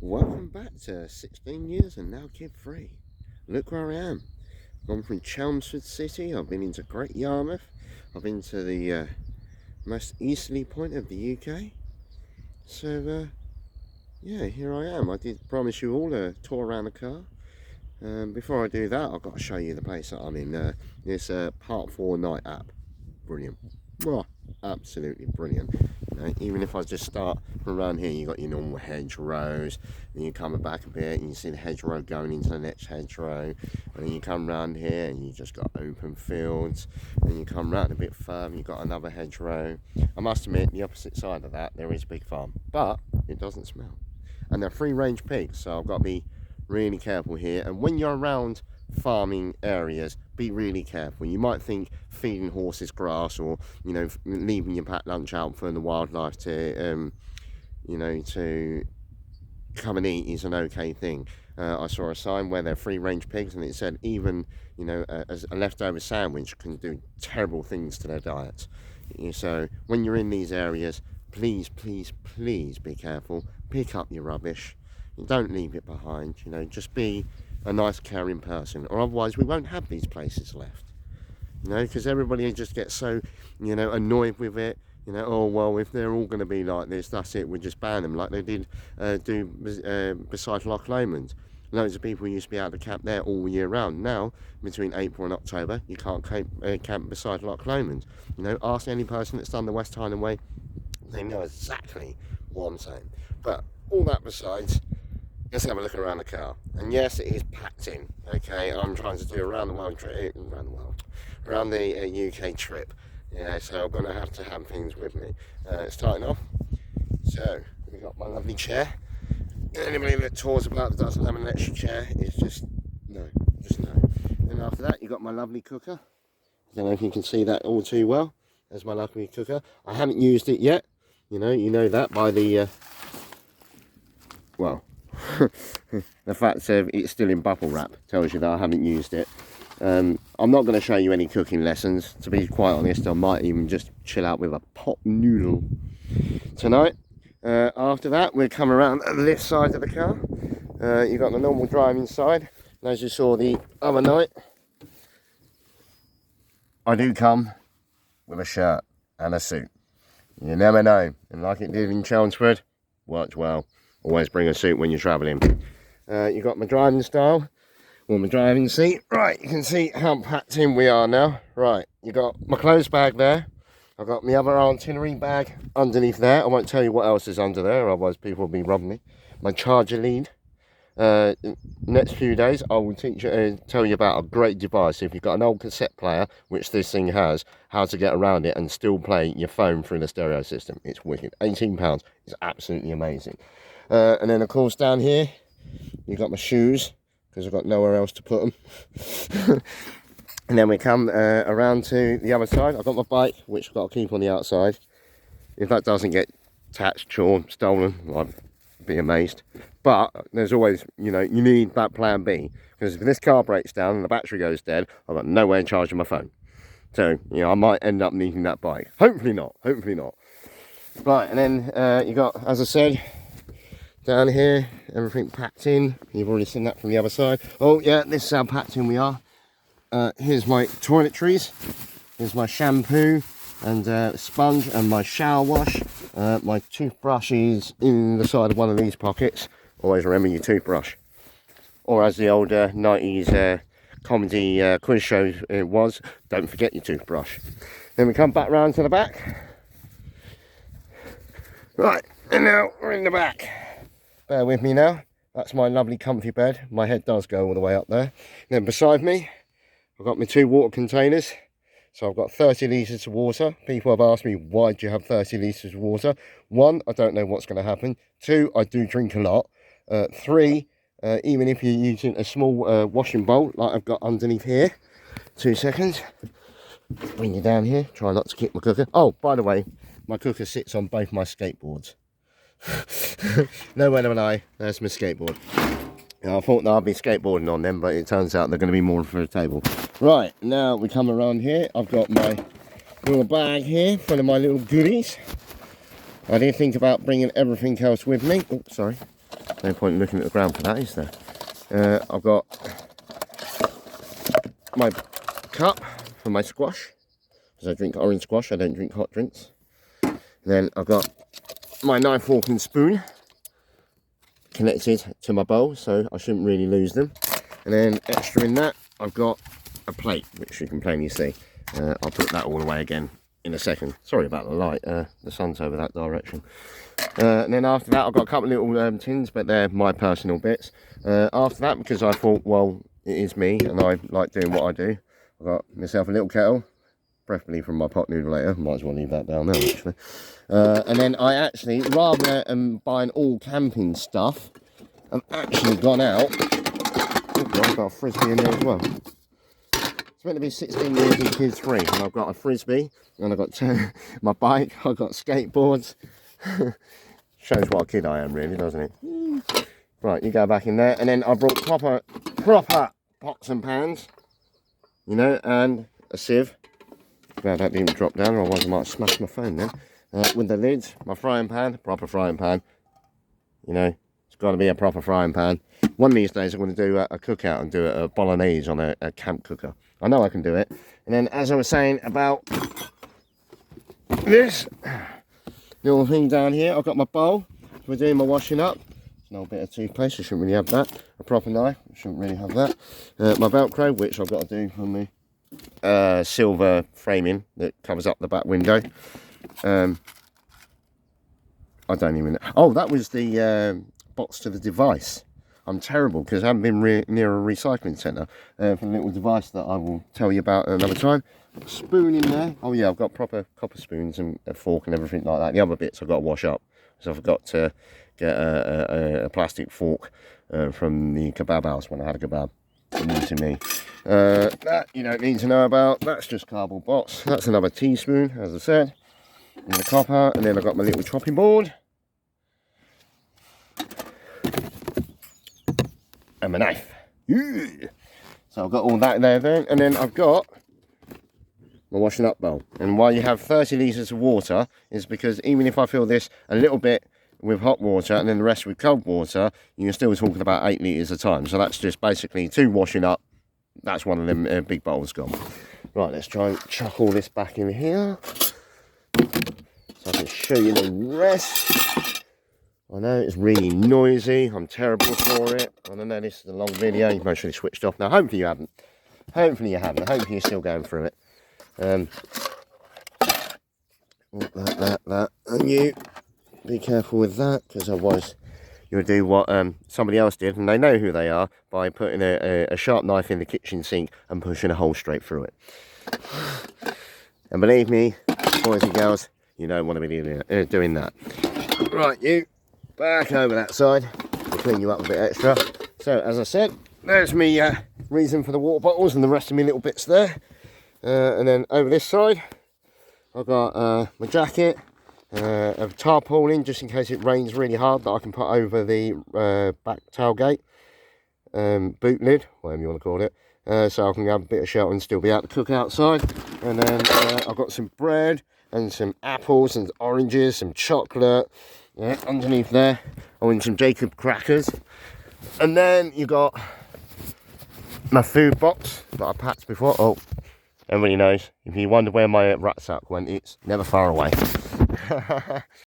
Welcome back to 16 years and now kid free. Look where I am. Gone from Chelmsford City, I've been into Great Yarmouth, I've been to the most easterly point of the UK. So yeah, here I am. I did promise you all a tour around the car. Before I do that, I've got to show you the place that I'm in. This Park 4 Night app. Brilliant. Oh, absolutely brilliant. Even if I just start from around here, you've got your normal hedgerows, and you come back a bit and you see the hedgerow going into the next hedgerow, and then you come round here and you just got open fields, and you come round a bit further and you've got another hedgerow. I must admit, the opposite side of that, there is a big farm, but it doesn't smell. And they're free range pigs, so I've got to be really careful here. And when you're around farming areas, be really careful. You might think feeding horses grass, or leaving your packed lunch out for the wildlife to to come and eat is an okay thing. I saw a sign where they're free range pigs, and it said even as a leftover sandwich can do terrible things to their diets. So when you're in these areas, please be careful. Pick up your rubbish, don't leave it behind. Just be a nice caring person, or otherwise we won't have these places left. Because everybody just gets so annoyed with it. Oh well, if they're all going to be like this, that's it, we'll just ban them, like they did beside Loch Lomond. Loads of people used to be able to camp there all year round. Now, between April and October, you can't camp beside Loch Lomond. Ask any person that's done the West Highland Way, they know exactly what I'm saying. But all that besides, let's have a look around the car. And yes, it is packed in. Okay, I'm trying to do a round the UK trip. Yeah, so I'm going to have things with me. Starting off, so we've got my lovely chair. Anybody that tours about that doesn't have an electric chair is just no. And after that, you've got my lovely cooker. I don't know if you can see that all too well. There's my lovely cooker. I haven't used it yet. You know that by the the fact that it's still in bubble wrap tells you that I haven't used it. I'm not going to show you any cooking lessons. To be quite honest, I might even just chill out with a pot noodle tonight. After that, we'll come around this side of the car. You've got the normal driving side. And as you saw the other night, I do come with a shirt and a suit. You never know. And like it did in Chelmsford, worked well. Always bring a suit when you're travelling. You've got my driving style, or my driving seat. Right, you can see how packed in we are now. Right, you got my clothes bag there. I've got my other artillery bag underneath there. I won't tell you what else is under there, otherwise people will be robbing me. My charger lead. Next few days I will tell you about a great device. If you've got an old cassette player, which this thing has, how to get around it and still play your phone through the stereo system. It's wicked. £18. It's absolutely amazing. And then of course down here you've got my shoes, because I've got nowhere else to put them. And then we come around to the other side. I've got my bike, which I've got to keep on the outside. If that doesn't get touched or stolen, I'd be amazed. But there's always, you need that plan B, because if this car breaks down and the battery goes dead, I've got nowhere charging my phone. So, I might end up needing that bike. Hopefully not. Right, and then you got, as I said, down here, everything packed in. You've already seen that from the other side. Oh yeah, this is how packed in we are. Here's my toiletries. Here's my shampoo and sponge and my shower wash. My toothbrush is in the side of one of these pockets. Always remember your toothbrush. Or as the old 90s comedy quiz show was, don't forget your toothbrush. Then we come back round to the back. Right, and now we're in the back. Bear with me now. That's my lovely comfy bed. My head does go all the way up there. Then beside me, I've got my 2 water containers. So I've got 30 litres of water. People have asked me, why do you have 30 litres of water? 1, I don't know what's going to happen. 2, I do drink a lot. 3, even if you're using a small washing bowl like I've got underneath here. 2 seconds. Bring you down here. Try not to kick my cooker. Oh, by the way, my cooker sits on both my skateboards. No word of a lie, there's my skateboard. I thought that I'd be skateboarding on them, but it turns out they're going to be more for a table. Right, now we come around here. I've got my little bag here full of my little goodies. I did think about bringing everything else with me. Oh, sorry. No point in looking at the ground for that, is there? I've got my cup for my squash, because I drink orange squash, I don't drink hot drinks. And then I've got my knife, fork and spoon connected to my bowl, so I shouldn't really lose them. And then extra in that, I've got a plate, which you can plainly see. I'll put that all away again in a second. Sorry about the light, the sun's over that direction. And then after that, I've got a couple of little tins, but they're my personal bits. After that, because I thought, well, it is me and I like doing what I do, I've got myself a little kettle, preferably from my pot noodleator. Might as well leave that down there, actually. And then I actually, rather than buying all camping stuff, I've actually gone out. Oh God, I've got a frisbee in there as well. It's meant to be 16 years and kids free, and I've got a frisbee, and I've got my bike, I've got skateboards. Shows what a kid I am, really, doesn't it? Right, you go back in there, and then I brought proper pots and pans, you know, and a sieve. Glad that didn't drop down, or otherwise I might have smashed my phone then. With the lids, my frying pan, proper frying pan. You know, it's got to be a proper frying pan. One of these days I'm going to do a cookout and do a bolognese on a camp cooker. I know I can do it. And then, as I was saying about this little thing down here, I've got my bowl for doing my washing up. There's no bit of toothpaste, I shouldn't really have that. A proper knife, I shouldn't really have that. My Velcro, which I've got to do on the silver framing that covers up the back window. I don't even know. Oh, that was the box to the device. I'm terrible because I haven't been near a recycling centre for the little device that I will tell you about another time. Spoon in there. Oh yeah, I've got proper copper spoons and a fork and everything like that. The other bits I've got to wash up, so I forgot to get a plastic fork from the kebab house when I had a kebab. New to me. That you don't need to know about. That's just cardboard box. That's another teaspoon, as I said. And the copper, and then I've got my little chopping board. And my knife. So I've got all that there then, and then I've got my washing up bowl. And why you have 30 litres of water is because even if I fill this a little bit with hot water and then the rest with cold water, you're still talking about 8 litres a time. So that's just basically 2 washing up. That's one of them big bowls gone. Right, let's try and chuck all this back in here, so I can show you the rest. I know it's really noisy, I'm terrible for it. I know this is a long video, you've mostly switched off. Now hopefully you haven't. Hopefully you haven't. Hopefully you're still going through it. That. And you be careful with that, because otherwise you'll do what somebody else did, and they know who they are, by putting a sharp knife in the kitchen sink and pushing a hole straight through it. And believe me, boys and girls, you don't want to be doing that. Right, you back over that side to clean you up a bit extra. So as I said, there's me reason for the water bottles and the rest of me little bits there. And then over this side I've got my jacket, a tarpaulin just in case it rains really hard that I can put over the back tailgate, boot lid, whatever you want to call it, so I can have a bit of shelter and still be able to cook outside. And then I've got some bread and some apples and oranges, some chocolate. Yeah, underneath there, I want some Jacob crackers. And then you got my food box that I packed before. Oh, everybody knows, if you wonder where my rucksack went, it's never far away.